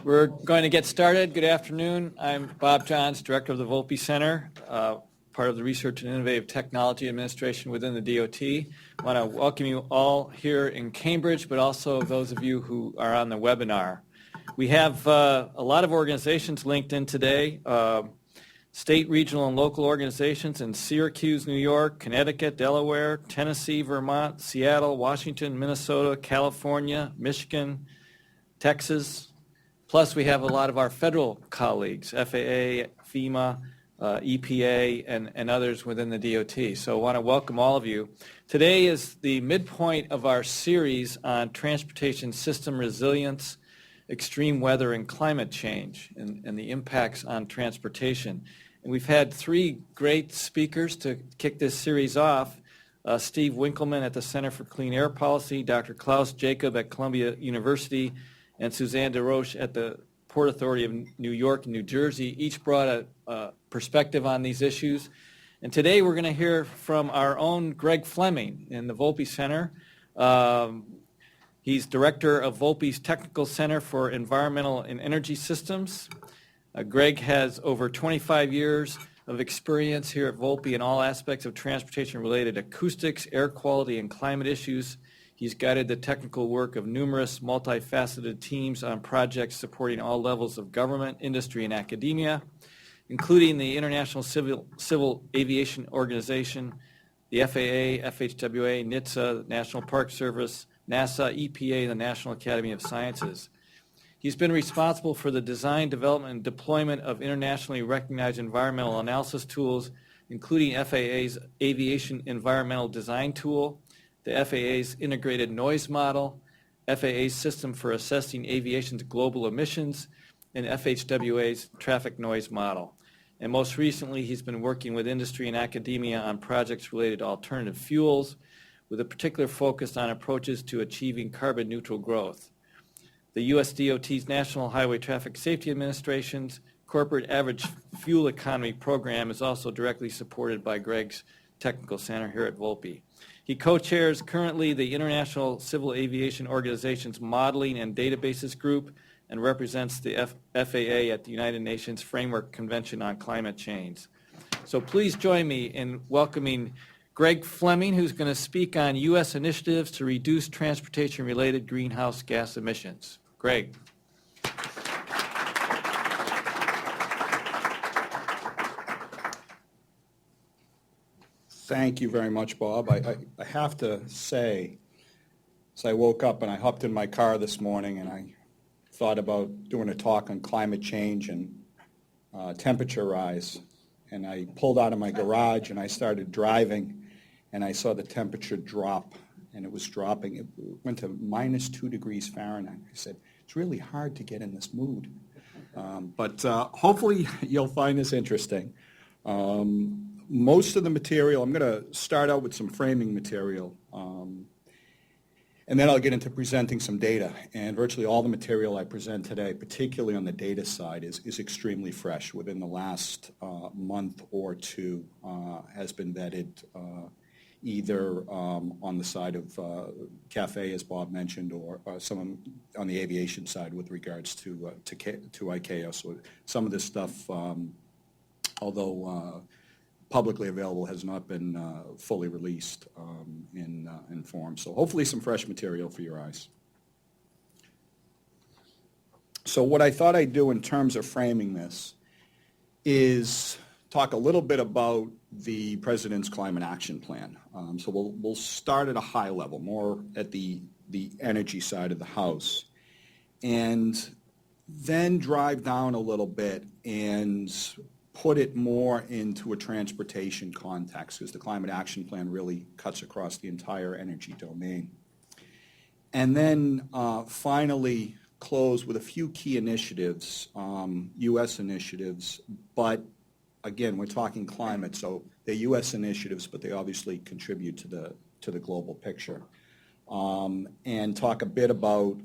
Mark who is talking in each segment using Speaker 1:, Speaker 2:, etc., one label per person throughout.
Speaker 1: We're going to get started. Good afternoon. I'm Bob Johns, Director of the Volpe Center, part of the Research and Innovative Technology Administration within the DOT. I want to welcome you all here in Cambridge, but also those of you who are on the webinar. We have a lot of organizations linked in today, state, regional, and local organizations in Syracuse, New York, Connecticut, Delaware, Tennessee, Vermont, Seattle, Washington, Minnesota, California, Michigan, Texas. Plus, we have a lot of our federal colleagues, FAA, FEMA, EPA, and others within the DOT. So I want to welcome all of you. Today is the midpoint of our series on transportation system resilience, extreme weather, and climate change, and the impacts on transportation. And we've had three great speakers to kick this series off. Steve Winkleman at the Center for Clean Air Policy, Dr. Klaus Jacob at Columbia University, and Suzanne DeRoche at the Port Authority of New York and New Jersey. Each brought a perspective on these issues. And today we're going to hear from our own Gregg Fleming in the Volpe Center. He's director of Volpe's Technical Center for Environmental and Energy Systems. Gregg has over 25 years of experience here at Volpe in all aspects of transportation-related acoustics, air quality, and climate issues. He's guided the technical work of numerous multifaceted teams on projects supporting all levels of government, industry, and academia, including the International Civil Aviation Organization, the FAA, FHWA, NHTSA, National Park Service, NASA, EPA, and the National Academy of Sciences. He's been responsible for the design, development, and deployment of internationally recognized environmental analysis tools, including FAA's Aviation Environmental Design Tool, the FAA's Integrated Noise Model, FAA's System for Assessing Aviation's Global Emissions, and FHWA's Traffic Noise Model. And most recently, he's been working with industry and academia on projects related to alternative fuels, with a particular focus on approaches to achieving carbon neutral growth. The U.S. DOT's National Highway Traffic Safety Administration's Corporate Average Fuel Economy Program is also directly supported by Gregg's Technical Center here at Volpe. He co-chairs currently the International Civil Aviation Organization's Modeling and Databases Group and represents the FAA at the United Nations Framework Convention on Climate Change. So please join me in welcoming Gregg Fleming, who's going to speak on U.S. initiatives to reduce transportation-related greenhouse gas emissions. Gregg.
Speaker 2: Thank you very much, Bob. I have to say, as I woke up and I hopped in my car this morning and I thought about doing a talk on climate change and temperature rise, and I pulled out of my garage and I started driving and I saw the temperature drop, and it was dropping. It went to -2 degrees Fahrenheit. I said, it's really hard to get in this mood. But hopefully you'll find this interesting. Most of the material, I'm going to start out with some framing material, and then I'll get into presenting some data. And virtually all the material I present today, particularly on the data side, is extremely fresh. Within the last month or two, has been vetted either on the side of CAFE, as Bob mentioned, or some on the aviation side with regards to ICAO. So some of this stuff, although publicly available, has not been fully released in form. So hopefully some fresh material for your eyes. So what I thought I'd do in terms of framing this is talk a little bit about the President's Climate Action Plan. So we'll start at a high level, more at the energy side of the house, and then drive down a little bit and put it more into a transportation context, because the Climate Action Plan really cuts across the entire energy domain. And then finally close with a few key initiatives, U.S. initiatives, but again, we're talking climate, so they're U.S. initiatives, but they obviously contribute to the global picture. And talk a bit about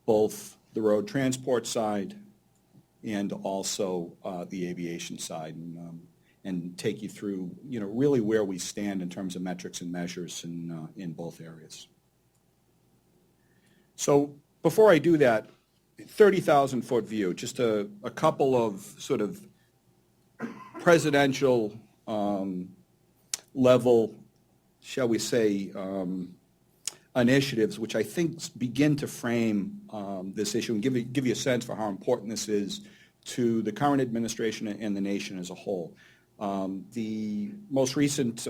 Speaker 2: both the road transport side and also the aviation side, and take you through, really where we stand in terms of metrics and measures in both areas. So before I do that, 30,000-foot view, just a couple of sort of presidential level, shall we say, initiatives, which I think begin to frame this issue and give you a sense for how important this is to the current administration and the nation as a whole. The most recent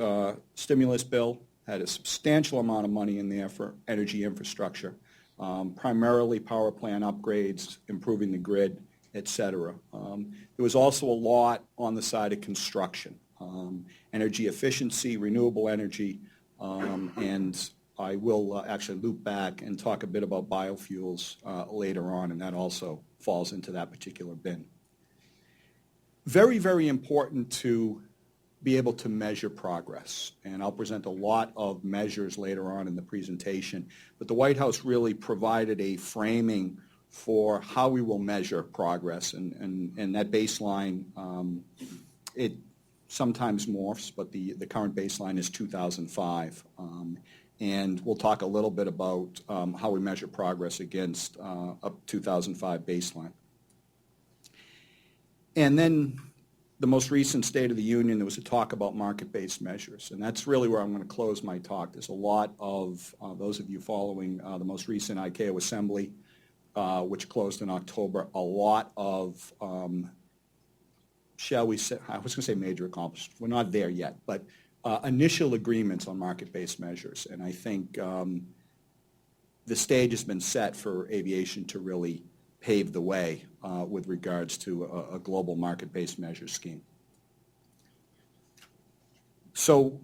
Speaker 2: stimulus bill had a substantial amount of money in there for energy infrastructure, primarily power plant upgrades, improving the grid, et cetera. There was also a lot on the side of construction, energy efficiency, renewable energy, and I will actually loop back and talk a bit about biofuels later on, and that also falls into that particular bin. Very, very important to be able to measure progress, and I'll present a lot of measures later on in the presentation, but the White House really provided a framing for how we will measure progress, and that baseline, it sometimes morphs, but the current baseline is 2005. And we'll talk a little bit about how we measure progress against a 2005 baseline. And then the most recent State of the Union, there was a talk about market-based measures, and that's really where I'm going to close my talk. There's a lot of, those of you following the most recent ICAO Assembly, which closed in October, a lot of, shall we say, I was going to say major accomplishments. We're not there yet, but initial agreements on market-based measures, and I think the stage has been set for aviation to really pave the way with regards to a global market-based measure scheme. So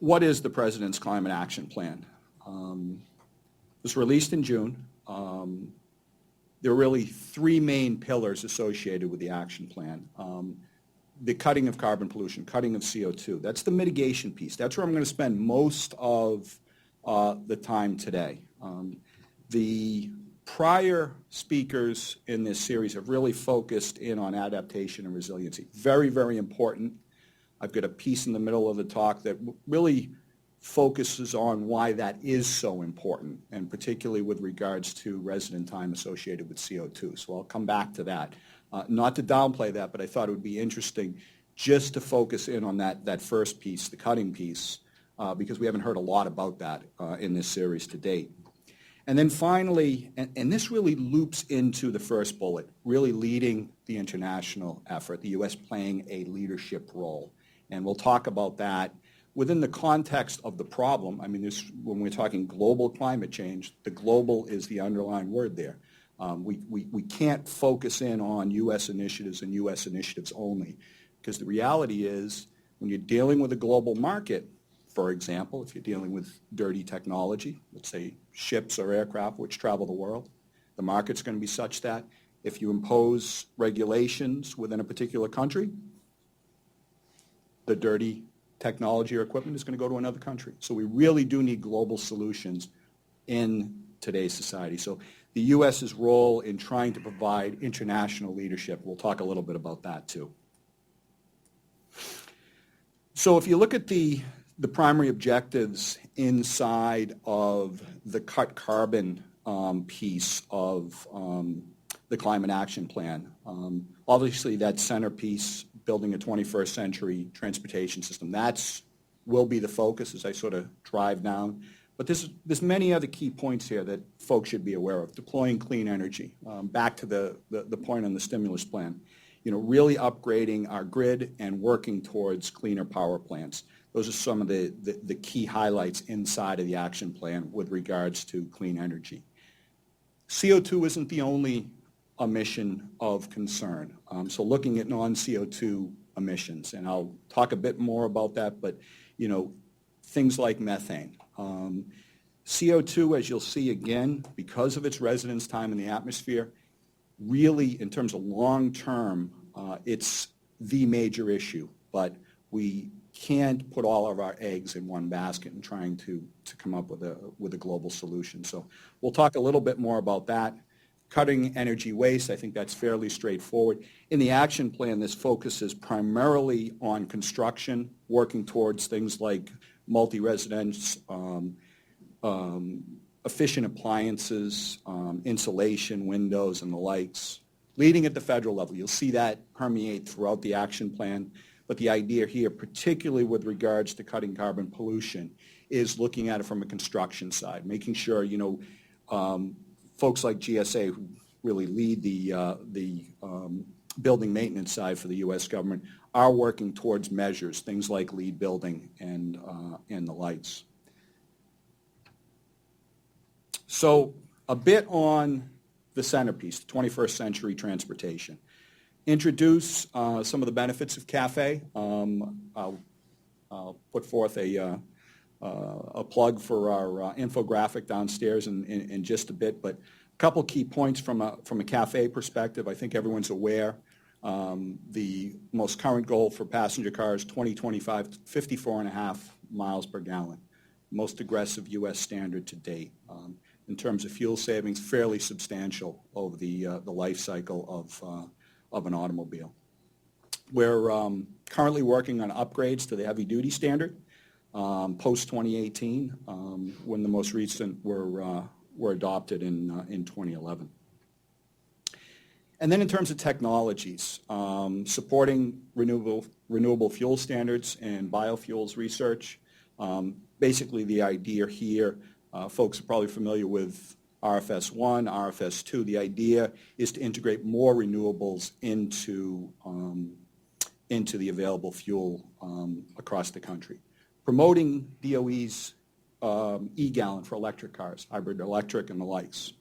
Speaker 2: what is the President's Climate Action Plan? It was released in June. There are really three main pillars associated with the action plan. The cutting of carbon pollution, cutting of CO2. That's the mitigation piece. That's where I'm going to spend most of the time today. The prior speakers in this series have really focused in on adaptation and resiliency. Very, very important. I've got a piece in the middle of the talk that really focuses on why that is so important, and particularly with regards to resident time associated with CO2. So I'll come back to that. Not to downplay that, but I thought it would be interesting just to focus in on that first piece, the cutting piece, because we haven't heard a lot about that in this series to date. And then finally, and this really loops into the first bullet, really leading the international effort, the U.S. playing a leadership role. And we'll talk about that within the context of the problem. I mean, when we're talking global climate change, the global is the underlying word there. We can't focus in on U.S. initiatives and U.S. initiatives only, because the reality is when you're dealing with a global market, for example, if you're dealing with dirty technology, let's say ships or aircraft which travel the world, the market's going to be such that if you impose regulations within a particular country, the dirty technology or equipment is going to go to another country. So we really do need global solutions in today's society. So the U.S.'s role in trying to provide international leadership, we'll talk a little bit about that too. So if you look at the primary objectives inside of the cut carbon piece of the Climate Action Plan, obviously that centerpiece, building a 21st century transportation system, will be the focus as I sort of drive down. But there's many other key points here that folks should be aware of. Deploying clean energy, back to the point on the stimulus plan, really upgrading our grid and working towards cleaner power plants. Those are some of the key highlights inside of the action plan with regards to clean energy. CO2 isn't the only emission of concern. So looking at non-CO2 emissions, and I'll talk a bit more about that, but things like methane. CO2, as you'll see again, because of its residence time in the atmosphere, really in terms of long-term, it's the major issue, but we can't put all of our eggs in one basket in trying to come up with a global solution. So we'll talk a little bit more about that. Cutting energy waste, I think that's fairly straightforward. In the action plan, this focuses primarily on construction, working towards things like multi-residence, efficient appliances, insulation, windows, and the likes, leading at the federal level. You'll see that permeate throughout the action plan. But the idea here, particularly with regards to cutting carbon pollution, is looking at it from a construction side, making sure, folks like GSA, who really lead the building maintenance side for the U.S. government, are working towards measures, things like LEED building and the lights. So a bit on the centerpiece, the 21st century transportation. Introduce some of the benefits of CAFE. I'll put forth a plug for our infographic downstairs in just a bit, but a couple key points from a CAFE perspective. I think everyone's aware the most current goal for passenger cars, 2025, 54.5 miles per gallon. Most aggressive U.S. standard to date. In terms of fuel savings, fairly substantial over the life cycle of an automobile. We're currently working on upgrades to the heavy-duty standard post-2018, when the most recent were adopted in 2011. And then in terms of technologies, supporting renewable fuel standards and biofuels research. Basically, the idea here, folks are probably familiar with RFS 1, RFS 2. The idea is to integrate more renewables into the available fuel across the country. Promoting DOE's e-gallon for electric cars, hybrid electric and the likes.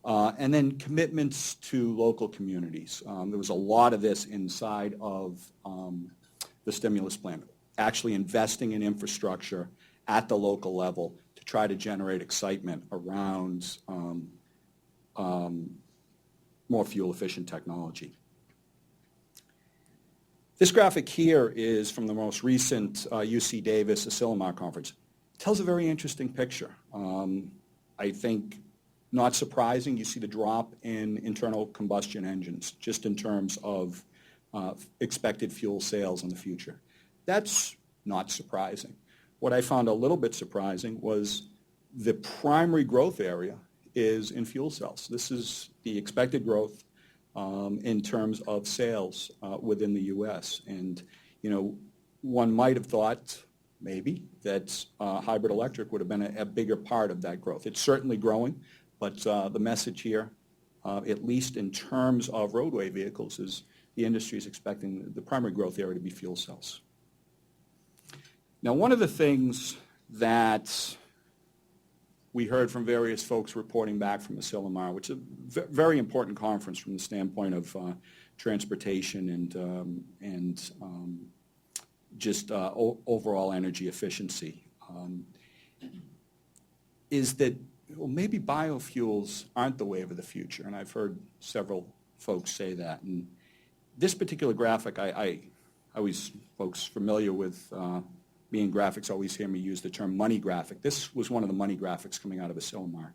Speaker 2: And then commitments to local communities. There was a lot of this inside of the stimulus plan. Actually investing in infrastructure at the local level to try to generate excitement around more fuel-efficient technology. This graphic here is from the most recent UC Davis Asilomar conference. It tells a very interesting picture. I think not surprising, you see the drop in internal combustion engines, just in terms of expected fuel sales in the future. That's not surprising. What I found a little bit surprising was the primary growth area is in fuel cells. This is the expected growth in terms of sales within the U.S. And, one might have thought maybe that hybrid electric would have been a bigger part of that growth. It's certainly growing, but the message here, at least in terms of roadway vehicles, is the industry is expecting the primary growth area to be fuel cells. Now, one of the things that we heard from various folks reporting back from Asilomar, which is a very important conference from the standpoint of transportation and just overall energy efficiency, is that maybe biofuels aren't the wave of the future, and I've heard several folks say that. And this particular graphic, I always, folks familiar with me in graphics always hear me use the term money graphic. This was one of the money graphics coming out of Asilomar.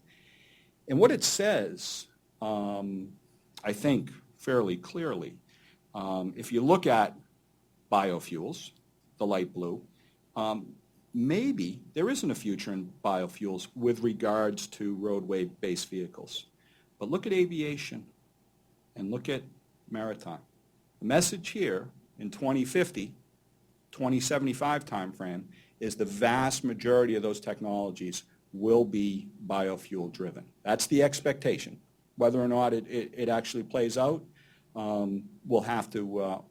Speaker 2: And what it says, I think fairly clearly, if you look at biofuels, the light blue, maybe there isn't a future in biofuels with regards to roadway-based vehicles. But look at aviation and look at maritime. The message here in 2050, 2075 timeframe, is the vast majority of those technologies will be biofuel driven. That's the expectation. Whether or not it actually plays out, we'll have to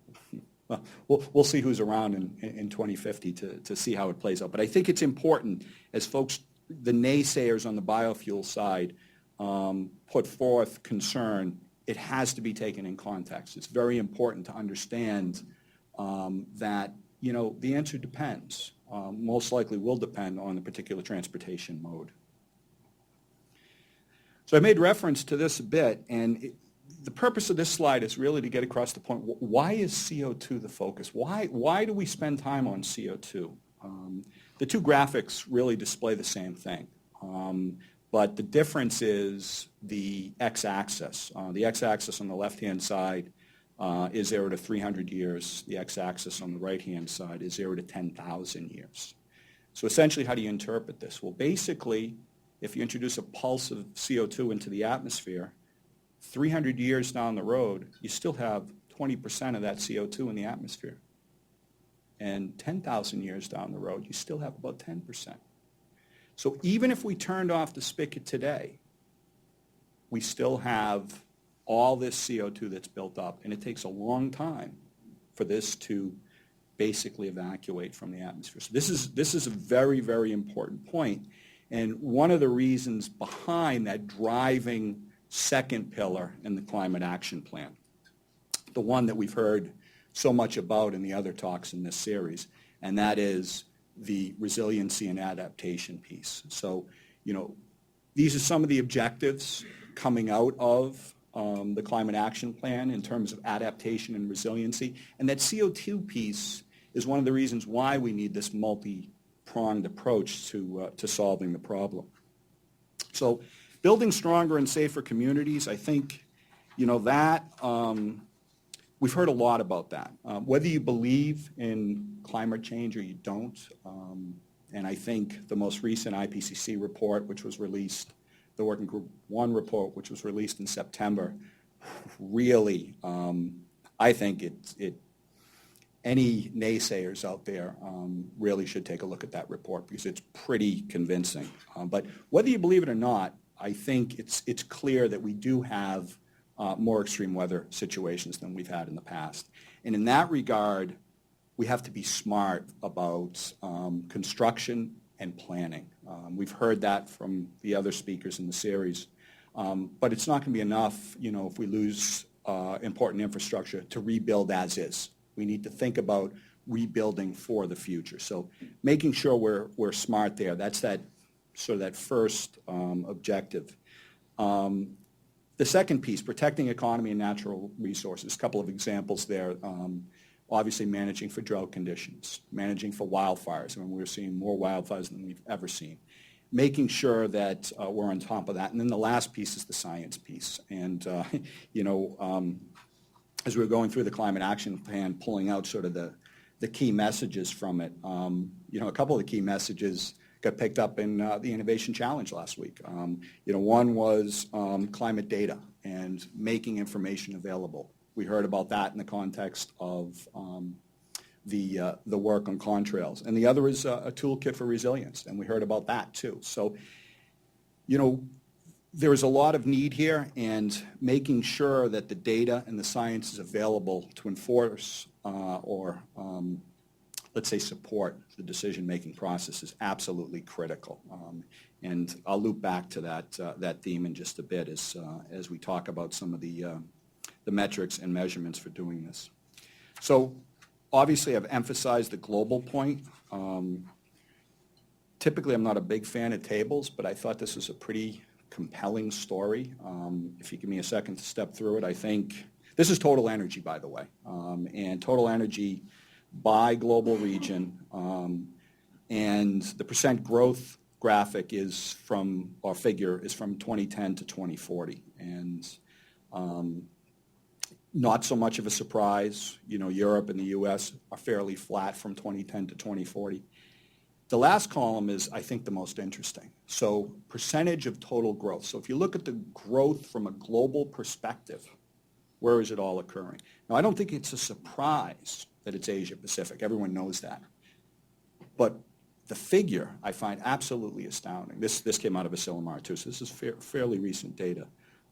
Speaker 2: we'll see who's around in 2050 to see how it plays out. But I think it's important, as folks, the naysayers on the biofuel side, put forth concern, it has to be taken in context. It's very important to understand that, the answer depends. Most likely will depend on the particular transportation mode. So I made reference to this a bit, and the purpose of this slide is really to get across the point, why is CO2 the focus? Why do we spend time on CO2? The two graphics really display the same thing, but the difference is the x-axis. The x-axis on the left-hand side is 0 to 300 years. The x-axis on the right-hand side is 0 to 10,000 years. So essentially, how do you interpret this? Well, basically, if you introduce a pulse of CO2 into the atmosphere, 300 years down the road, you still have 20% of that CO2 in the atmosphere. And 10,000 years down the road, you still have about 10%. So even if we turned off the spigot today, we still have all this CO2 that's built up, and it takes a long time for this to basically evacuate from the atmosphere. So this is a very, very important point. And one of the reasons behind that driving second pillar in the Climate Action Plan, the one that we've heard so much about in the other talks in this series, and that is the resiliency and adaptation piece. So, these are some of the objectives coming out of the Climate Action Plan in terms of adaptation and resiliency. And that CO2 piece is one of the reasons why we need this multi-pronged approach to solving the problem. So building stronger and safer communities, I think, that we've heard a lot about that. Whether you believe in climate change or you don't, and I think the most recent IPCC report, which was released, the Working Group 1 report, which was released in September, really, I think any naysayers out there really should take a look at that report because it's pretty convincing. But whether you believe it or not, I think it's clear that we do have more extreme weather situations than we've had in the past. And in that regard, we have to be smart about construction and planning. We've heard that from the other speakers in the series. But it's not going to be enough, if we lose important infrastructure to rebuild as is. We need to think about rebuilding for the future. So making sure we're smart there, that's that first objective. The second piece, protecting economy and natural resources, a couple of examples there. Obviously managing for drought conditions, managing for wildfires. We're seeing more wildfires than we've ever seen. Making sure that we're on top of that. And then the last piece is the science piece. And, as we were going through the Climate Action Plan, pulling out sort of the key messages from it, a couple of the key messages got picked up in the Innovation Challenge last week. One was climate data and making information available. We heard about that in the context of the work on contrails. And the other is a toolkit for resilience, and we heard about that too. So, there is a lot of need here, and making sure that the data and the science is available to enforce or let's say support the decision-making process is absolutely critical. And I'll loop back to that theme in just a bit as we talk about some of the metrics and measurements for doing this. So obviously I've emphasized the global point. Typically I'm not a big fan of tables, but I thought this was a pretty compelling story. If you give me a second to step through it, I think this is total energy, by the way, and total energy by global region, and the percent growth graphic is from 2010 to 2040, and not so much of a surprise. Europe and the U.S. are fairly flat from 2010 to 2040. The last column is, I think, the most interesting. So percentage of total growth. So if you look at the growth from a global perspective, where is it all occurring? Now, I don't think it's a surprise that it's Asia Pacific. Everyone knows that. But the figure I find absolutely astounding. This came out of Asilomar too, so this is fairly recent data.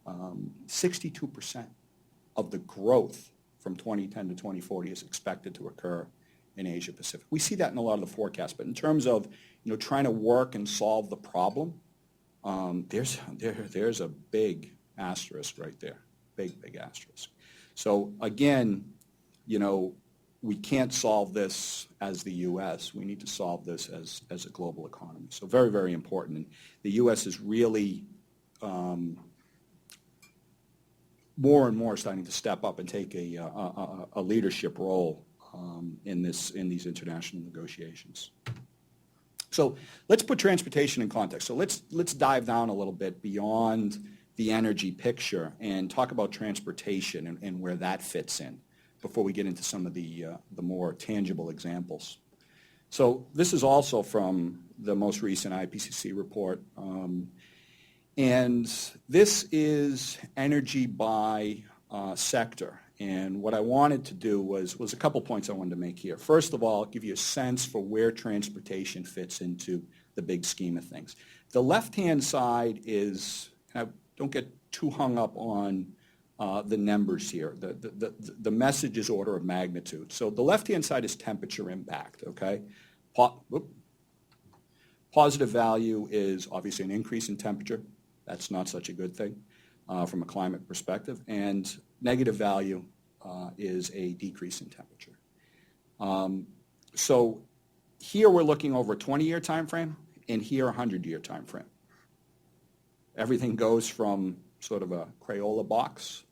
Speaker 2: 62% of the growth from 2010 to 2040 is expected to occur in Asia Pacific. We see that in a lot of the forecasts, but in terms of trying to work and solve the problem, there's a big asterisk right there, big asterisk. So again, we can't solve this as the U.S. We need to solve this as a global economy. So very, very important. And the U.S. is really more and more starting to step up and take a leadership role in these international negotiations. So let's put transportation in context. So let's dive down a little bit beyond the energy picture and talk about transportation and where that fits in before we get into some of the more tangible examples. So this is also from the most recent IPCC report. And this is energy by sector. And what I wanted to do was a couple points I wanted to make here. First of all, give you a sense for where transportation fits into the big scheme of things. The left-hand side is, and I don't get too hung up on the numbers here. The message is order of magnitude. So the left-hand side is temperature impact, okay? Positive value is obviously an increase in temperature. That's not such a good thing from a climate perspective. And negative value is a decrease in temperature. So here we're looking over a 20-year time frame, and here a 100-year time frame. Everything goes from sort of a Crayola box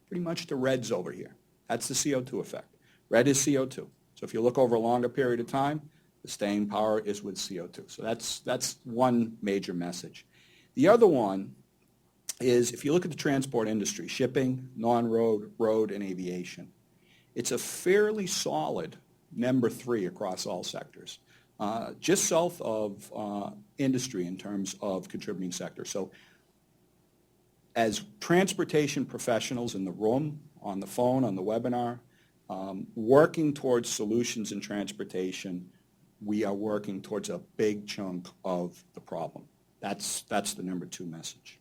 Speaker 2: pretty much to reds over here. That's the CO2 effect. Red is CO2. So if you look over a longer period of time, the staying power is with CO2. So that's one major message. The other one is if you look at the transport industry, shipping, non-road, road, and aviation, it's a fairly solid number 3 across all sectors, just south of industry in terms of contributing sector. So as transportation professionals in the room, on the phone, on the webinar, working towards solutions in transportation, we are working towards a big chunk of the problem. That's the number 2 message.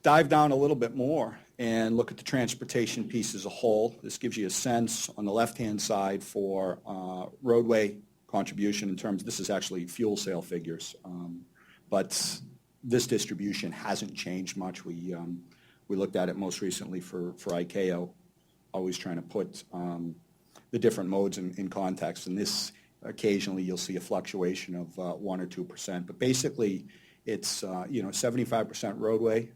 Speaker 2: Dive down a little bit more and look at the transportation piece as a whole. This gives you a sense on the left-hand side for roadway contribution in terms, this is actually fuel sale figures, but this distribution hasn't changed much. We looked at it most recently for ICAO, always trying to put the different modes in context, and this occasionally you'll see a fluctuation of 1 or 2%, but basically it's 75% roadway,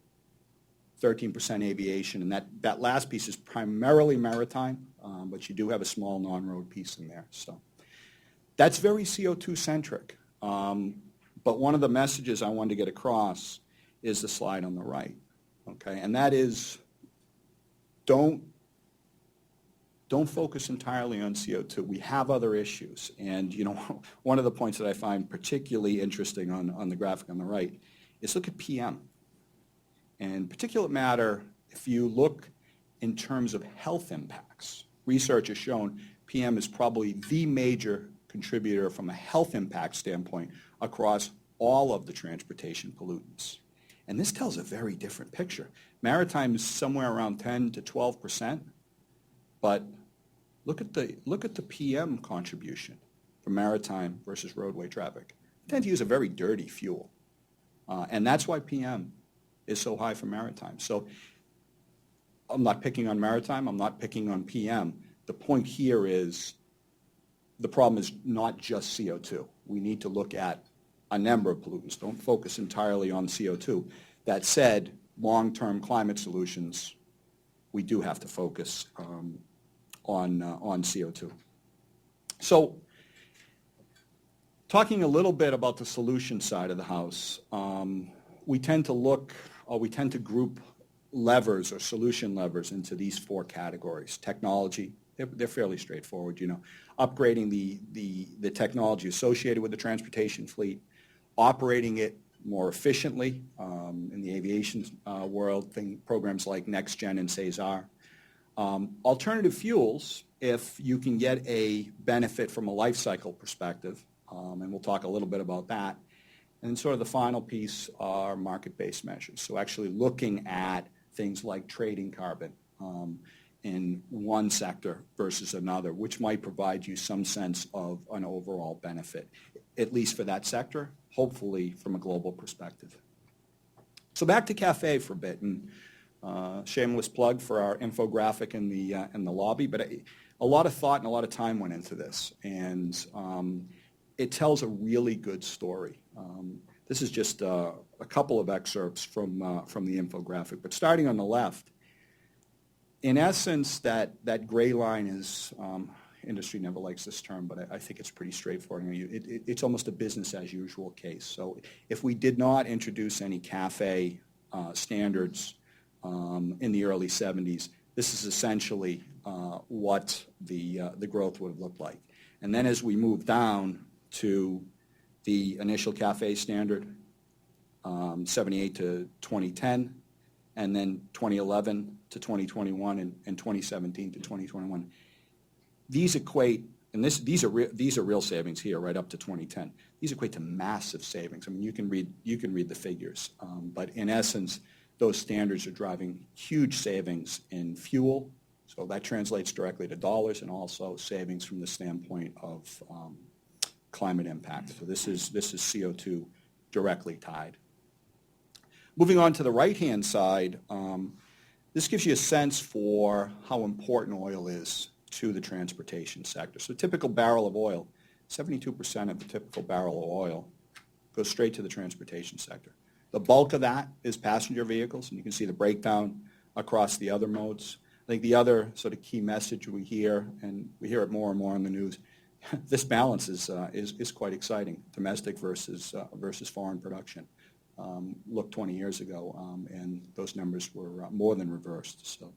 Speaker 2: 13% aviation, and that last piece is primarily maritime, but you do have a small non-road piece in there. So that's very CO2 centric. But one of the messages I wanted to get across is the slide on the right, okay? And that is don't focus entirely on CO2. We have other issues. And, one of the points that I find particularly interesting on the graphic on the right is look at PM. And particulate matter, if you look in terms of health impacts, research has shown PM is probably the major contributor from a health impact standpoint across all of the transportation pollutants. And this tells a very different picture. Maritime is somewhere around 10 to 12%, but look at the PM contribution for maritime versus roadway traffic. We tend to use a very dirty fuel, and that's why PM is so high for maritime. So I'm not picking on maritime, I'm not picking on PM. The point here is the problem is not just CO2. We need to look at a number of pollutants. Don't focus entirely on CO2. That said, long-term climate solutions, we do have to focus on CO2. So talking a little bit about the solution side of the house, we tend to group levers or solution levers into these 4 categories. Technology, they're fairly straightforward, upgrading the technology associated with the transportation fleet, operating it more efficiently in the aviation world, programs like NextGen and Cesar. Alternative fuels, if you can get a benefit from a life cycle perspective, and we'll talk a little bit about that. And sort of the final piece are market-based measures. So actually looking at things like trading carbon in one sector versus another, which might provide you some sense of an overall benefit, at least for that sector, hopefully from a global perspective. So back to CAFE for a bit, and shameless plug for our infographic in the lobby, but a lot of thought and a lot of time went into this, and it tells a really good story. This is just a couple of excerpts from the infographic, but starting on the left, in essence, that gray line is, industry never likes this term, but I think it's pretty straightforward. It's almost a business as usual case. So if we did not introduce any CAFE standards in the early 70s, this is essentially what the growth would have looked like. And then as we move down to the initial CAFE standard, 78 to 2010, and then 2011 to 2021, and 2017 to 2021. These equate, and these are real savings here, right up to 2010. These equate to massive savings. I mean, you can read the figures, but in essence, those standards are driving huge savings in fuel. So that translates directly to dollars, and also savings from the standpoint of climate impact. So this is CO2 directly tied. Moving on to the right-hand side, this gives you a sense for how important oil is to the transportation sector. So a typical barrel of oil, 72% of the typical barrel of oil goes straight to the transportation sector. The bulk of that is passenger vehicles, and you can see the breakdown across the other modes. I think the other sort of key message we hear, and we hear it more and more in the news, this balance is quite exciting, domestic versus foreign production. Look 20 years ago, and those numbers were more than reversed. So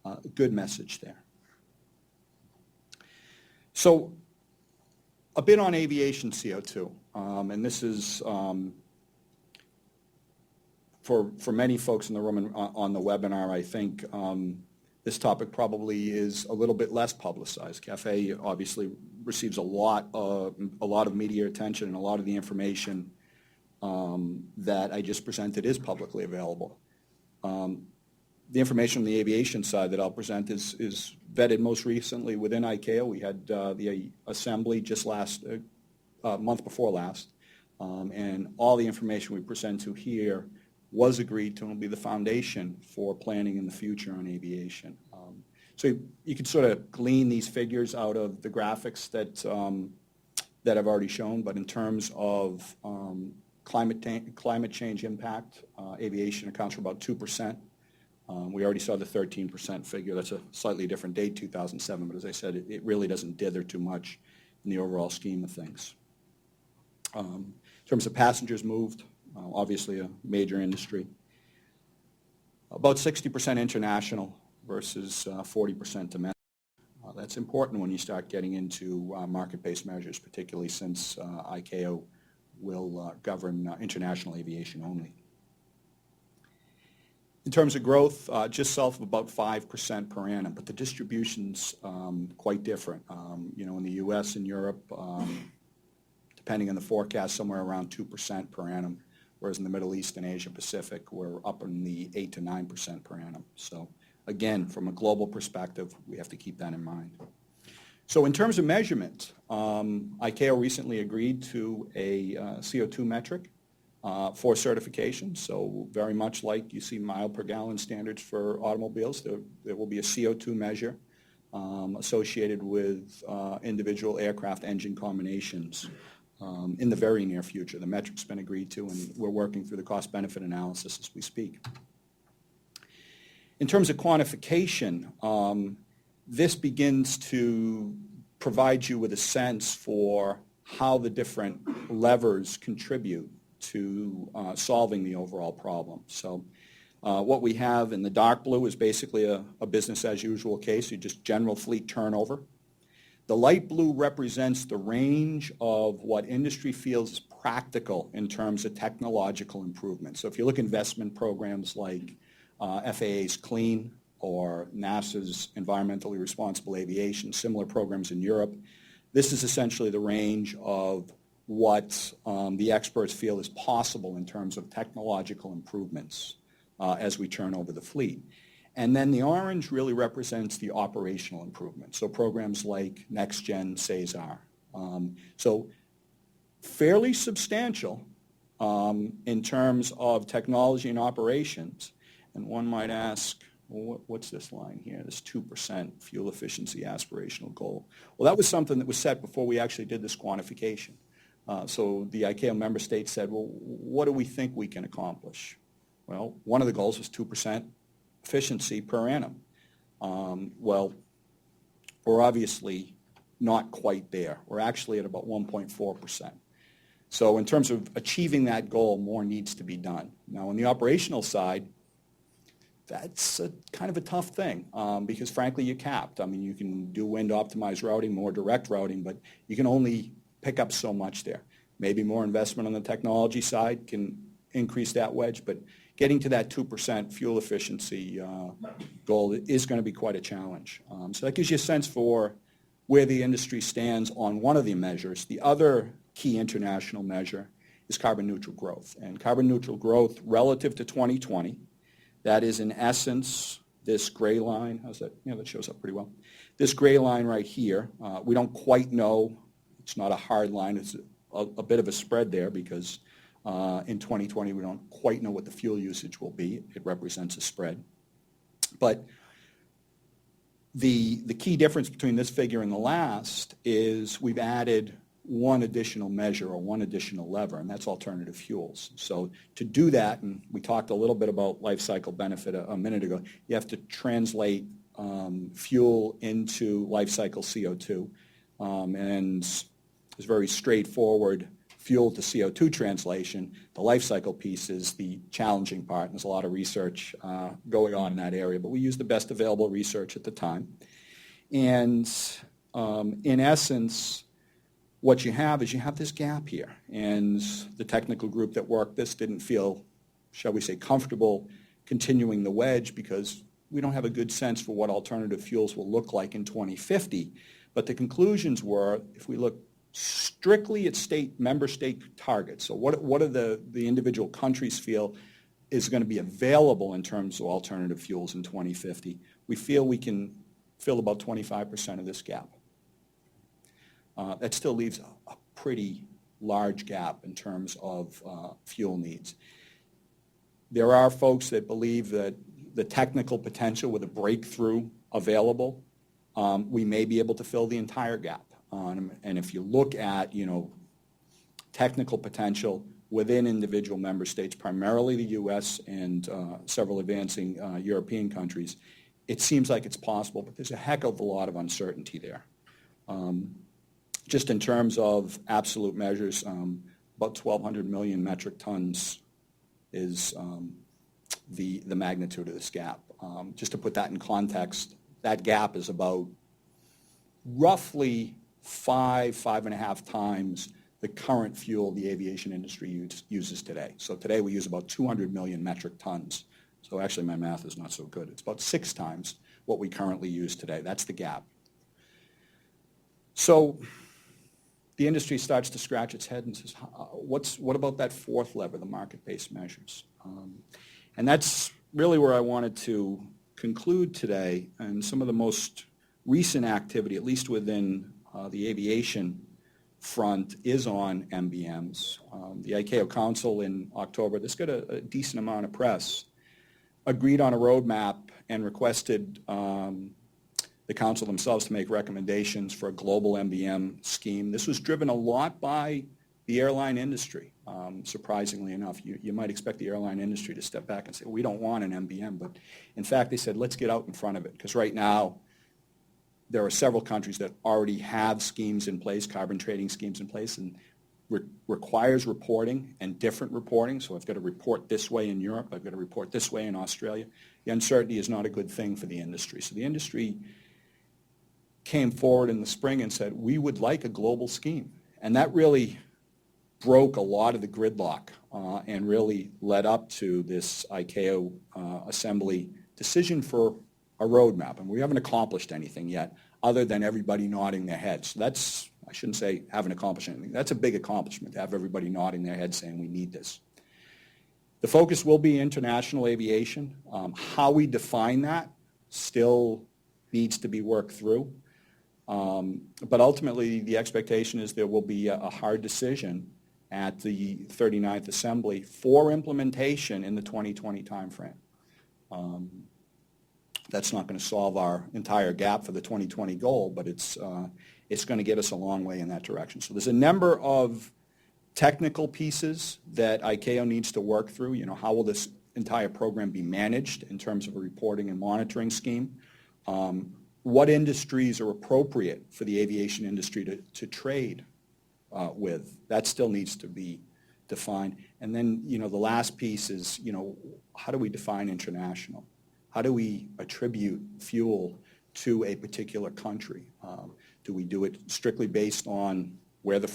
Speaker 2: a good message there. So a bit on aviation CO2, and this is for many folks in the room and on the webinar, I think this topic probably is a little bit less publicized. CAFE obviously receives a lot of media attention, and a lot of the information that I just presented is publicly available. The information on the aviation side that I'll present is vetted most recently within ICAO. We had the assembly just month before last, and all the information we present to here was agreed to and will be the foundation for planning in the future on aviation. So you can sort of glean these figures out of the graphics that I've already shown, but in terms of climate change impact, aviation accounts for about 2%. We already saw the 13% figure. That's a slightly different date, 2007, but as I said, it really doesn't dither too much in the overall scheme of things. In terms of passengers moved, obviously a major industry. About 60% international versus 40% domestic. That's important when you start getting into market-based measures, particularly since ICAO will govern international aviation only. In terms of growth, just south of about 5% per annum, but the distribution's quite different. In the U.S. and Europe, depending on the forecast, somewhere around 2% per annum, whereas in the Middle East and Asia Pacific, we're up in the 8 to 9% per annum. So again, from a global perspective, we have to keep that in mind. So in terms of measurement, ICAO recently agreed to a CO2 metric for certification. So very much like you see mile per gallon standards for automobiles, there will be a CO2 measure associated with individual aircraft engine combinations in the very near future. The metric's been agreed to, and we're working through the cost-benefit analysis as we speak. In terms of quantification, this begins to provide you with a sense for how the different levers contribute to solving the overall problem. So what we have in the dark blue is basically a business as usual case, just general fleet turnover. The light blue represents the range of what industry feels is practical in terms of technological improvement. So if you look at investment programs like FAA's CLEAN or NASA's Environmentally Responsible Aviation, similar programs in Europe, this is essentially the range of what the experts feel is possible in terms of technological improvements as we turn over the fleet. And then the orange really represents the operational improvements, so programs like Next Gen SAESAR. So fairly substantial in terms of technology and operations. And one might ask, well, what's this line here, this 2% fuel efficiency aspirational goal? Well, that was something that was set before we actually did this quantification. So the ICAO member states said, well, what do we think we can accomplish? Well, one of the goals was 2% efficiency per annum. Well, we're obviously not quite there. We're actually at about 1.4%. So in terms of achieving that goal, more needs to be done. Now, on the operational side, that's kind of a tough thing because, frankly, you're capped. I mean, you can do wind-optimized routing, more direct routing, but you can only pick up so much there. Maybe more investment on the technology side can increase that wedge, but getting to that 2% fuel efficiency goal is going to be quite a challenge. So that gives you a sense for where the industry stands on one of the measures. The other key international measure is carbon neutral growth. And carbon neutral growth relative to 2020, that is in essence this gray line. How's that? Yeah, that shows up pretty well. This gray line right here, we don't quite know. It's not a hard line. It's a bit of a spread there because in 2020 we don't quite know what the fuel usage will be. It represents a spread. But the key difference between this figure and the last is we've added one additional measure or one additional lever, and that's alternative fuels. So to do that, and we talked a little bit about life cycle benefit a minute ago, you have to translate fuel into life cycle CO2. And it's very straightforward fuel to CO2 translation. The life cycle piece is the challenging part, and there's a lot of research going on in that area, but we use the best available research at the time. And in essence, what you have is you have this gap here, and the technical group that worked this didn't feel, shall we say, comfortable continuing the wedge because we don't have a good sense for what alternative fuels will look like in 2050. But the conclusions were, if we look strictly at member state targets, so what do the individual countries feel is going to be available in terms of alternative fuels in 2050, we feel we can fill about 25% of this gap. That still leaves a pretty large gap in terms of fuel needs. There are folks that believe that the technical potential with a breakthrough available, we may be able to fill the entire gap. And if you look at, technical potential within individual member states, primarily the U.S. and several advancing European countries, it seems like it's possible, but there's a heck of a lot of uncertainty there. Just in terms of absolute measures, about 1,200 million metric tons is the magnitude of this gap. Just to put that in context, that gap is about roughly 5.5 times the current fuel the aviation industry uses today. So today we use about 200 million metric tons. So actually my math is not so good. It's about 6 times what we currently use today. That's the gap. So the industry starts to scratch its head and says, what about that fourth lever, the market-based measures? And that's really where I wanted to conclude today. And some of the most recent activity, at least within the aviation front, is on MBMs. The ICAO Council in October, this got a decent amount of press, agreed on a roadmap and requested the council themselves to make recommendations for a global MBM scheme. This was driven a lot by the airline industry, surprisingly enough. You might expect the airline industry to step back and say, we don't want an MBM, but in fact they said, let's get out in front of it, because right now there are several countries that already have schemes in place, carbon trading schemes in place, and requires reporting and different reporting. So I've got to report this way in Europe, I've got to report this way in Australia. The uncertainty is not a good thing for the industry. So the industry came forward in the spring and said, we would like a global scheme. And that really broke a lot of the gridlock and really led up to this ICAO Assembly decision for a roadmap. And we haven't accomplished anything yet other than everybody nodding their heads. So that's, I shouldn't say haven't accomplished anything. That's a big accomplishment to have everybody nodding their heads saying we need this. The focus will be international aviation. How we define that still needs to be worked through. But ultimately, the expectation is there will be a hard decision at the 39th Assembly for implementation in the 2020 timeframe. That's not going to solve our entire gap for the 2020 goal, but it's going to get us a long way in that direction. So there's a number of technical pieces that ICAO needs to work through. How will this entire program be managed in terms of a reporting and monitoring scheme? What industries are appropriate for the aviation industry to trade with? That still needs to be defined. And then, the last piece is, how do we define international? How do we attribute fuel to a particular country? Do we do it strictly based on where the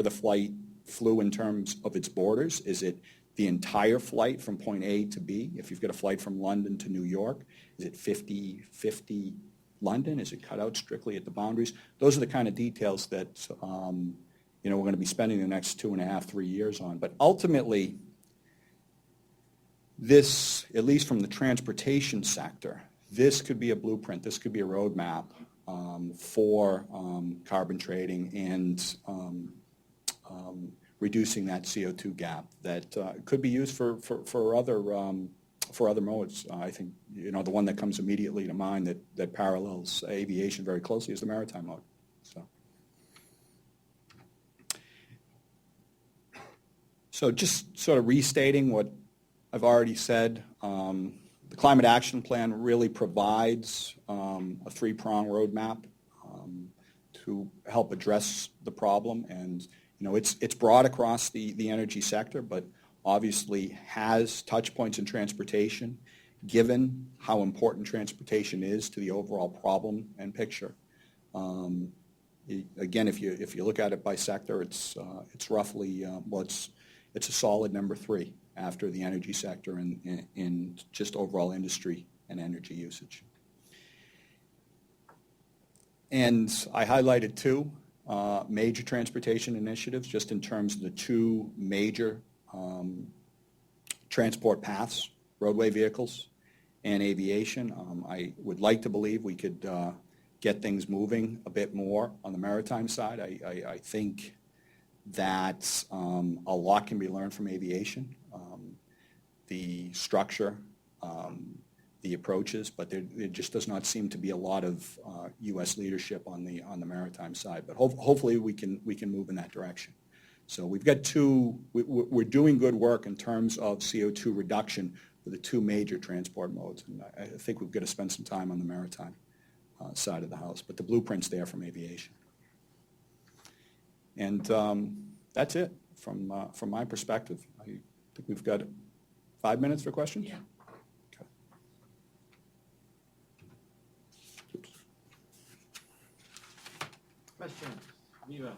Speaker 2: flight flew in terms of its borders? Is it the entire flight from point A to B? If you've got a flight from London to New York, is it 50-50 London? Is it cut out strictly at the boundaries? Those are the kind of details that we're going to be spending the next 2.5, 3 years on. But ultimately, this, at least from the transportation sector, this could be a blueprint. This could be a roadmap for carbon trading and reducing that CO2 gap that could be used for other modes. I think the one that comes immediately to mind that parallels aviation very closely is the maritime mode. So just sort of restating what I've already said, the Climate Action Plan really provides a three-prong roadmap to help address the problem. And it's broad across the energy sector, but obviously has touch points in transportation, given how important transportation is to the overall problem and picture. Again, if you look at it by sector, it's roughly it's a solid number 3 after the energy sector in just overall industry and energy usage. And I highlighted 2 major transportation initiatives just in terms of the 2 major transport paths, roadway vehicles and aviation. I would like to believe we could get things moving a bit more on the maritime side. I think that a lot can be learned from aviation, the structure, the approaches, but there just does not seem to be a lot of U.S. leadership on the maritime side. But hopefully we can move in that direction. So we've got 2. We're doing good work in terms of CO2 reduction for the 2 major transport modes, and I think we've got to spend some time on the maritime side of the house. But the blueprint's there from aviation. And that's it from my perspective. I think we've got 5 minutes for questions?
Speaker 3: Yeah.
Speaker 2: Okay.
Speaker 1: Questions? Viva.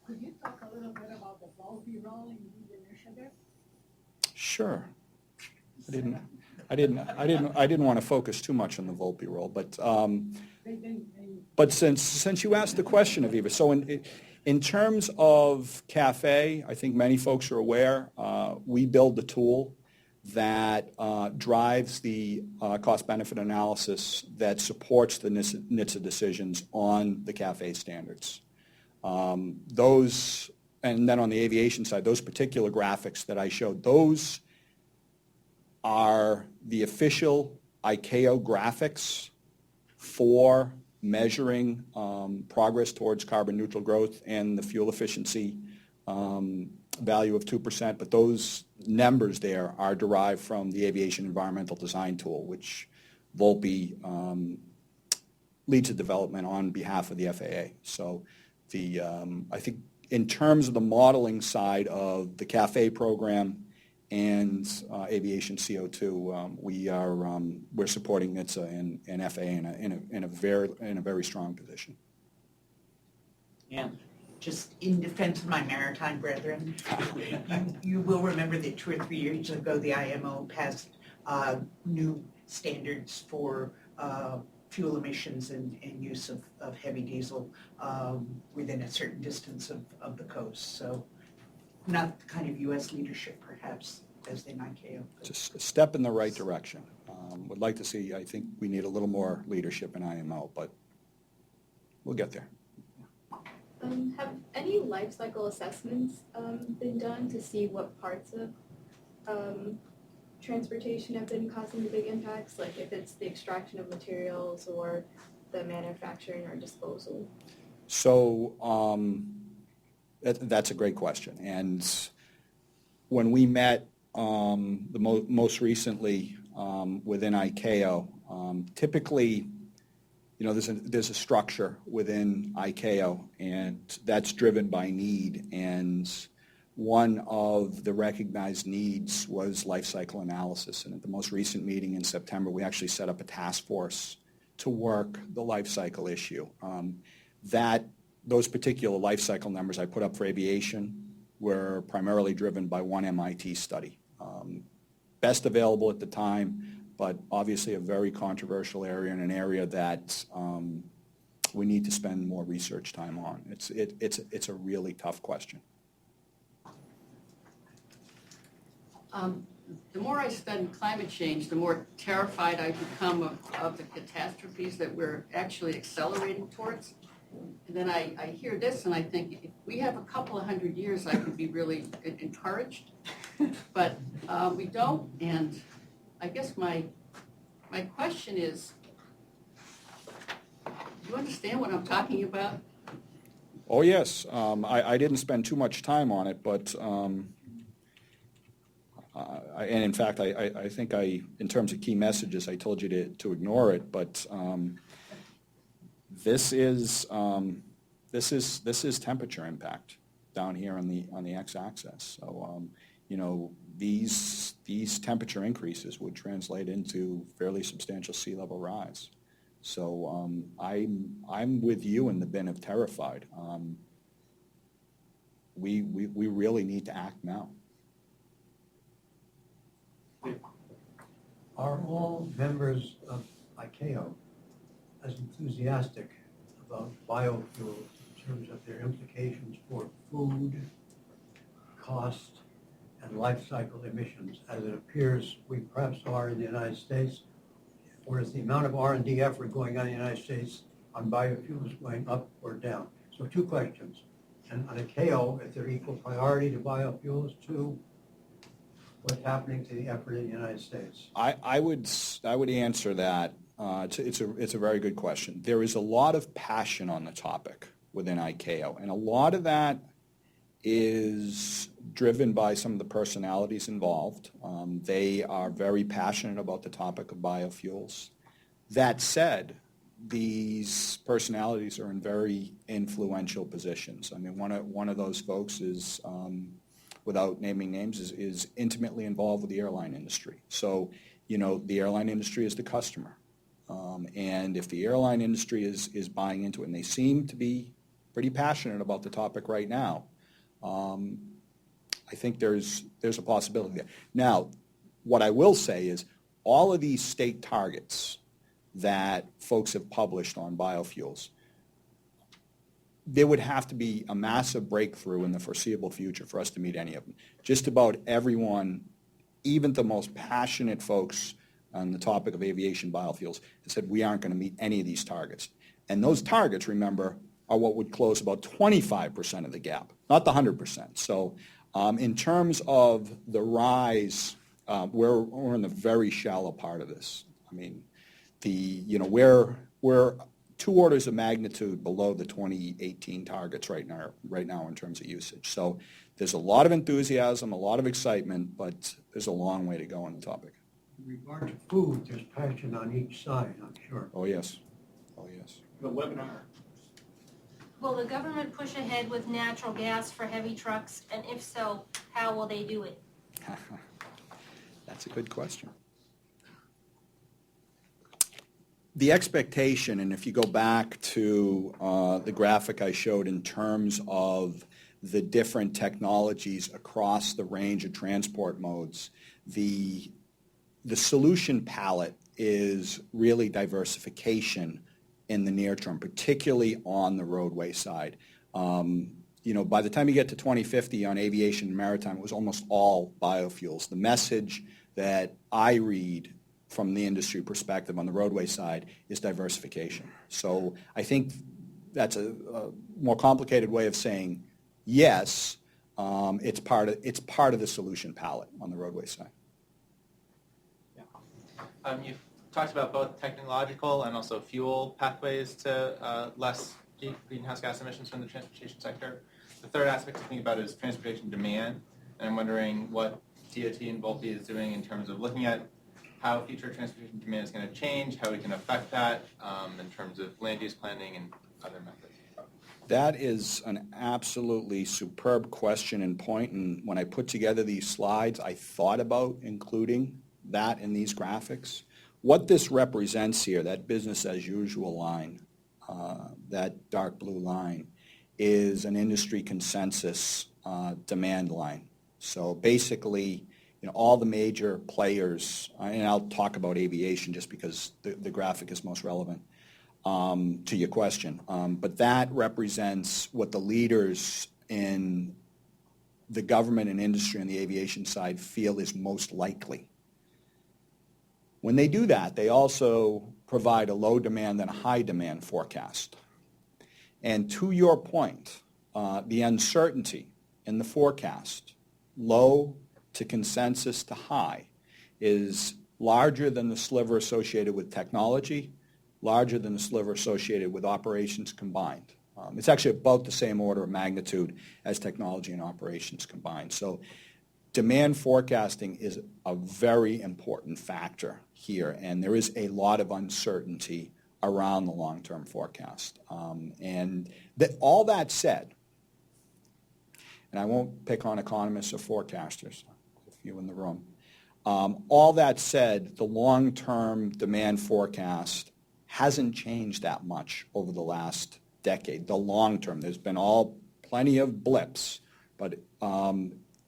Speaker 3: Could you talk a little bit about the Volpe role in the initiative?
Speaker 2: Sure. I didn't want to focus too much on the Volpe role, but since you asked the question, Aviva, so in terms of CAFE, I think many folks are aware, we build the tool that drives the cost-benefit analysis that supports the NHTSA decisions on the CAFE standards. Those, and then on the aviation side, those particular graphics that I showed, those are the official ICAO graphics for measuring progress towards carbon neutral growth and the fuel efficiency value of 2%. But those numbers there are derived from the Aviation Environmental Design Tool, which Volpe leads the development on behalf of the FAA. So I think in terms of the modeling side of the CAFE program and aviation CO2, we're supporting NHTSA and FAA in a very strong position.
Speaker 4: And just in defense of my maritime brethren, you will remember that 2 or 3 years ago the IMO passed new standards for fuel emissions and use of heavy diesel within a certain distance of the coast. So not the kind of U.S. leadership, perhaps, as in ICAO.
Speaker 2: Just a step in the right direction. Would like to see, I think we need a little more leadership in IMO, but we'll get there.
Speaker 5: Have any life cycle assessments been done to see what parts of transportation have been causing the big impacts, like if it's the extraction of materials or the manufacturing or disposal?
Speaker 2: So that's a great question. And when we met most recently within ICAO, typically, there's a structure within ICAO, and that's driven by need. And one of the recognized needs was life cycle analysis. And at the most recent meeting in September, we actually set up a task force to work the life cycle issue. Those particular life cycle numbers I put up for aviation were primarily driven by one MIT study. Best available at the time, but obviously a very controversial area and an area that we need to spend more research time on. It's a really tough question.
Speaker 6: The more I study climate change, the more terrified I become of the catastrophes that we're actually accelerating towards. And then I hear this and I think, if we have a couple of 100 years, I could be really encouraged. But we don't, and I guess my question is, do you understand what I'm talking about?
Speaker 2: Oh, yes. I didn't spend too much time on it, but and in fact, I think in terms of key messages, I told you to ignore it, but this is temperature impact down here on the x-axis. So these temperature increases would translate into fairly substantial sea level rise. So I'm with you in the bin of terrified. We really need to act now.
Speaker 7: Are all members of ICAO as enthusiastic about biofuels in terms of their implications for food, cost, and life cycle emissions, as it appears we perhaps are in the United States? Or is the amount of R&D effort going on in the United States on biofuels going up or down? So two questions. And on ICAO, is there equal priority to biofuels to what's happening to the effort in the United States?
Speaker 2: I would answer that. It's a very good question. There is a lot of passion on the topic within ICAO, and a lot of that is driven by some of the personalities involved. They are very passionate about the topic of biofuels. That said, these personalities are in very influential positions. I mean, one of those folks is, without naming names, is intimately involved with the airline industry. So, the airline industry is the customer. And if the airline industry is buying into it, and they seem to be pretty passionate about the topic right now, I think there's a possibility there. Now, what I will say is all of these state targets that folks have published on biofuels, there would have to be a massive breakthrough in the foreseeable future for us to meet any of them. Just about everyone, even the most passionate folks on the topic of aviation biofuels, have said we aren't going to meet any of these targets. And those targets, remember, are what would close about 25% of the gap, not the 100%. So in terms of the rise, we're in the very shallow part of this. I mean, we're 2 orders of magnitude below the 2018 targets right now in terms of usage. So there's a lot of enthusiasm, a lot of excitement, but there's a long way to go on the topic.
Speaker 7: In regard to food, there's passion on each side, I'm sure.
Speaker 2: Oh, yes. Oh, yes.
Speaker 1: The webinar.
Speaker 8: Will the government push ahead with natural gas for heavy trucks? And if so, how will they do it?
Speaker 2: That's a good question. The expectation, and if you go back to the graphic I showed in terms of the different technologies across the range of transport modes, the solution palette is really diversification in the near term, particularly on the roadway side. By the time you get to 2050 on aviation and maritime, it was almost all biofuels. The message that I read from the industry perspective on the roadway side is diversification. So I think that's a more complicated way of saying yes, it's part of the solution palette on the roadway side.
Speaker 9: You've talked about both technological and also fuel pathways to less greenhouse gas emissions from the transportation sector. The third aspect to think about is transportation demand, and I'm wondering what DOT and Volpe is doing in terms of looking at how future transportation demand is going to change, how we can affect that in terms of land use planning and other methods.
Speaker 2: That is an absolutely superb question and point, and when I put together these slides, I thought about including that in these graphics. What this represents here, that business as usual line, that dark blue line, is an industry consensus demand line. So basically, all the major players, and I'll talk about aviation just because the graphic is most relevant to your question, but that represents what the leaders in the government and industry on the aviation side feel is most likely. When they do that, they also provide a low demand and a high demand forecast. And to your point, the uncertainty in the forecast, low to consensus to high, is larger than the sliver associated with technology, larger than the sliver associated with operations combined. It's actually about the same order of magnitude as technology and operations combined. So demand forecasting is a very important factor here, and there is a lot of uncertainty around the long-term forecast. And all that said, and I won't pick on economists or forecasters, a few in the room, all that said, the long-term demand forecast hasn't changed that much over the last decade. The long term, there's been plenty of blips, but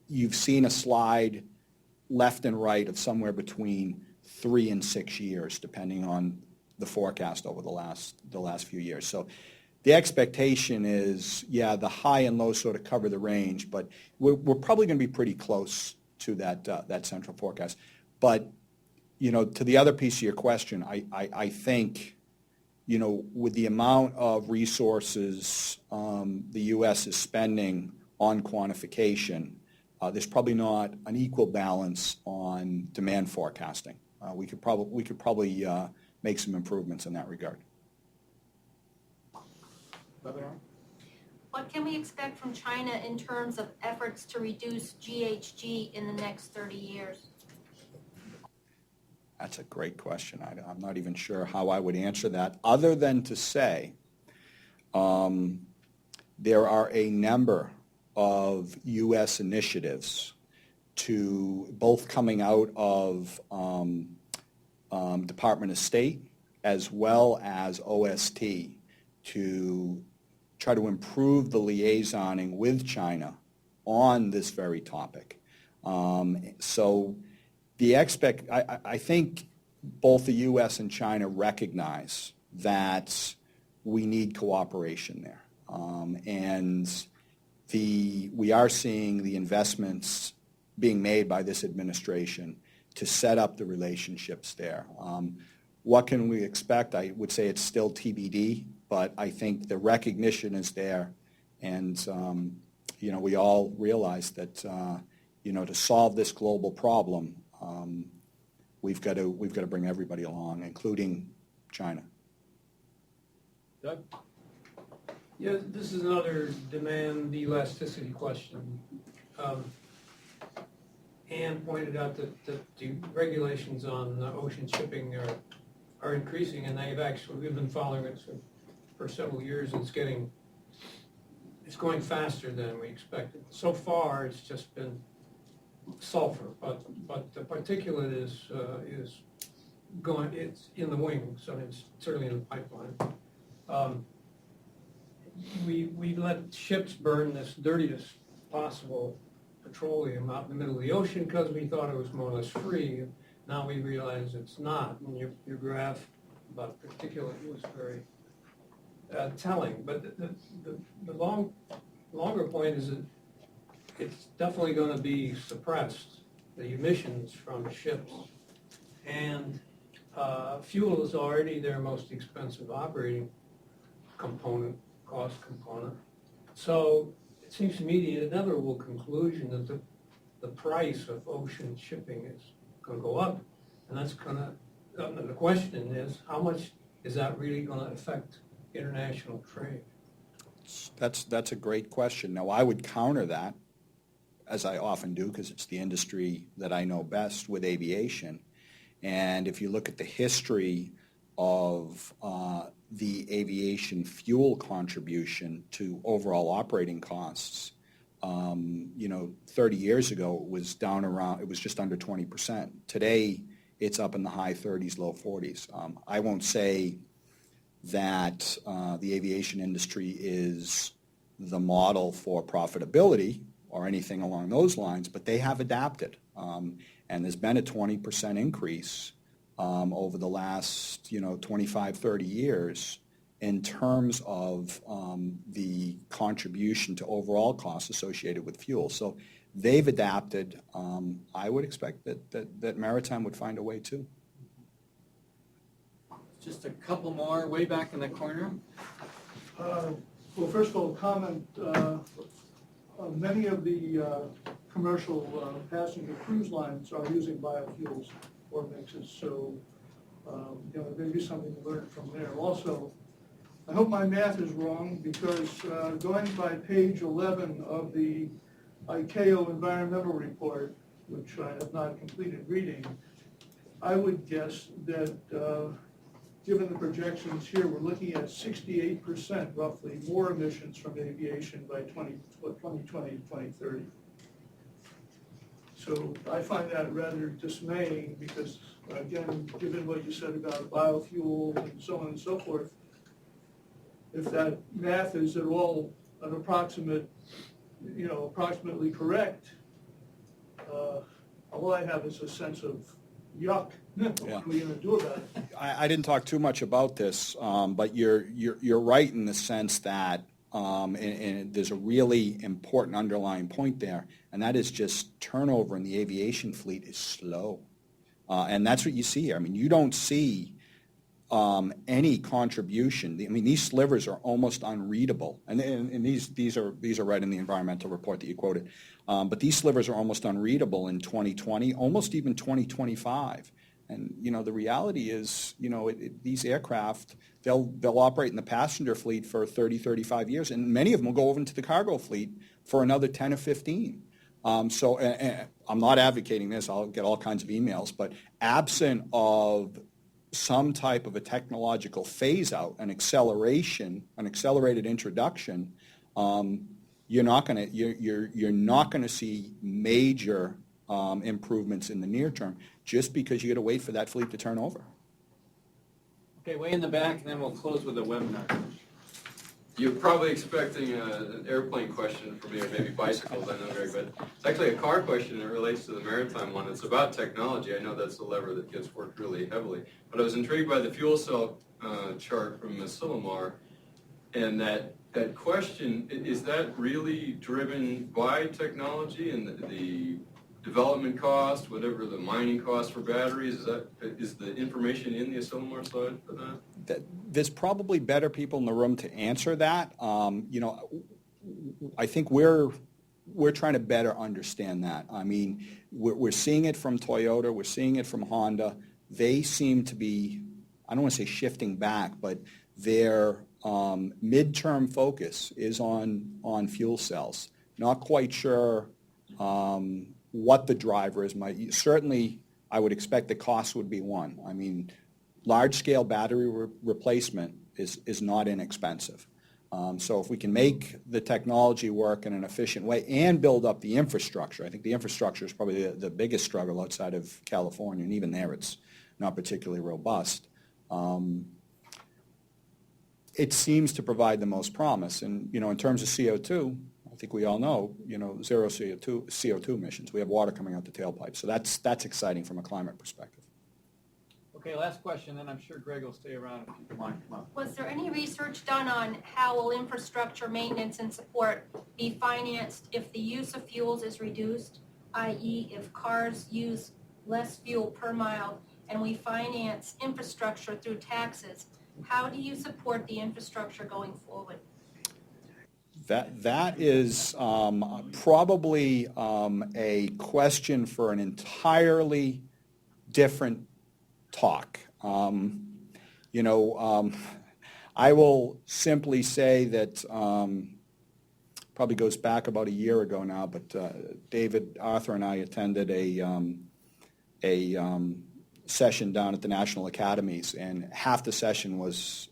Speaker 2: you've seen a slide left and right of somewhere between 3 and 6 years, depending on the forecast over the last few years. So the expectation is, yeah, the high and low sort of cover the range, but we're probably going to be pretty close to that central forecast. But to the other piece of your question, I think, with the amount of resources the U.S. is spending on quantification, there's probably not an equal balance on demand forecasting. We could probably make some improvements in that regard.
Speaker 8: What can we expect from China in terms of efforts to reduce GHG in the next 30 years?
Speaker 2: That's a great question. I'm not even sure how I would answer that, other than to say there are a number of U.S. initiatives to both coming out of Department of State as well as OST to try to improve the liaisoning with China on this very topic. So I think both the U.S. and China recognize that we need cooperation there. And we are seeing the investments being made by this administration to set up the relationships there. What can we expect? I would say it's still TBD, but I think the recognition is there, and we all realize that to solve this global problem, we've got to bring everybody along, including China.
Speaker 1: Doug?
Speaker 10: Yeah, this is another demand elasticity question. Ann pointed out that the regulations on ocean shipping are increasing, and we've been following it for several years. It's going faster than we expected. So far, it's just been sulfur, but the particulate is going. It's in the wings, so it's certainly in the pipeline. We let ships burn this dirtiest possible petroleum out in the middle of the ocean because we thought it was more or less free. Now we realize it's not. And your graph about particulate was very telling. But the longer point is that it's definitely going to be suppressed, the emissions from ships. And fuel is already their most expensive operating cost component. So it seems to me the inevitable conclusion that the price of ocean shipping is going to go up, and that's going to. The question is, how much is that really going to affect international trade?
Speaker 2: That's a great question. Now, I would counter that, as I often do, because it's the industry that I know best, with aviation. And if you look at the history of the aviation fuel contribution to overall operating costs, 30 years ago it was it was just under 20%. Today, it's up in the high 30s, low 40s. I won't say that the aviation industry is the model for profitability or anything along those lines, but they have adapted. And there's been a 20% increase over the last 25, 30 years in terms of the contribution to overall costs associated with fuel. So they've adapted. I would expect that maritime would find a way too.
Speaker 1: Just a couple more, way back in the corner.
Speaker 11: Well, first of all, comment, many of the commercial passenger cruise lines are using biofuels or mixes, so maybe something to learn from there. Also, I hope my math is wrong, because going by page 11 of the ICAO environmental report, which I have not completed reading, I would guess that given the projections here, we're looking at 68% roughly more emissions from aviation by 2020, 2030. So I find that rather dismaying, because again, given what you said about biofuel and so on and so forth, if that math is at all an approximately correct, all I have is a sense of yuck. What are we going to do about it?
Speaker 2: I didn't talk too much about this, but you're right in the sense that, and there's a really important underlying point there, and that is just turnover in the aviation fleet is slow. And that's what you see here. I mean, you don't see any contribution. I mean, these slivers are almost unreadable, and these are right in the environmental report that you quoted. But these slivers are almost unreadable in 2020, almost even 2025. And the reality is, these aircraft, they'll operate in the passenger fleet for 30, 35 years, and many of them will go over into the cargo fleet for another 10 or 15. So I'm not advocating this. I'll get all kinds of emails, but absent of some type of a technological phase out, an accelerated introduction, you're not going to see major improvements in the near term, just because you got to wait for that fleet to turn over.
Speaker 1: Okay, way in the back, and then we'll close with a webinar.
Speaker 12: You're probably expecting an airplane question from me, or maybe bicycles, I know, Greg, but it's actually a car question, and it relates to the maritime one. It's about technology. I know that's the lever that gets worked really heavily. But I was intrigued by the fuel cell chart from Silomar, and that question, is that really driven by technology and the development cost, whatever the mining cost for batteries? Is the information in the Silomar slide for that?
Speaker 2: There's probably better people in the room to answer that. I think we're trying to better understand that. I mean, we're seeing it from Toyota, we're seeing it from Honda. They seem to be, I don't want to say shifting back, but their midterm focus is on fuel cells. Not quite sure what the driver is. Certainly, I would expect the cost would be one. I mean, large-scale battery replacement is not inexpensive. So if we can make the technology work in an efficient way and build up the infrastructure, I think the infrastructure is probably the biggest struggle outside of California, and even there it's not particularly robust. It seems to provide the most promise. And, in terms of CO2, I think we all know, zero CO2 emissions. We have water coming out the tailpipe. So that's exciting from a climate perspective.
Speaker 1: Okay, last question, and I'm sure Gregg will stay around if you want to come up.
Speaker 8: Was there any research done on how will infrastructure maintenance and support be financed if the use of fuels is reduced, i.e. if cars use less fuel per mile and we finance infrastructure through taxes? How do you support the infrastructure going forward?
Speaker 2: That is probably a question for an entirely different talk. I will simply say that probably goes back about a year ago now, but David Arthur and I attended a session down at the National Academies, and half the session was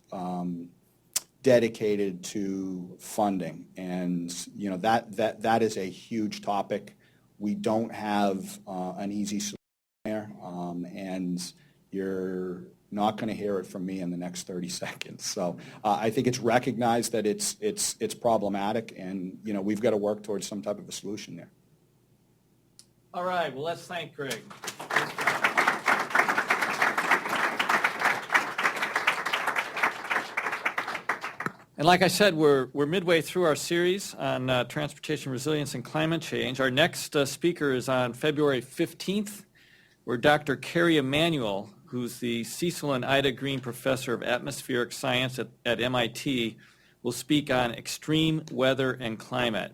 Speaker 2: dedicated to funding. And, you know, that is a huge topic. We don't have an easy solution there, and you're not going to hear it from me in the next 30 seconds. So I think it's recognized that it's problematic, and, you know, we've got to work towards some type of a solution there.
Speaker 1: All right, well, let's thank Gregg. And like I said, we're midway through our series on transportation resilience and climate change. Our next speaker is on February 15th, where Dr. Carrie Emanuel, who's the Cecil and Ida Green Professor of Atmospheric Science at MIT, will speak on extreme weather and climate.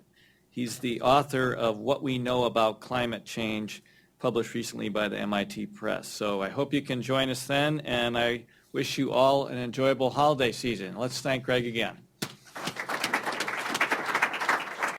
Speaker 1: He's the author of What We Know About Climate Change, published recently by the MIT Press. So I hope you can join us then, and I wish you all an enjoyable holiday season. Let's thank Gregg again.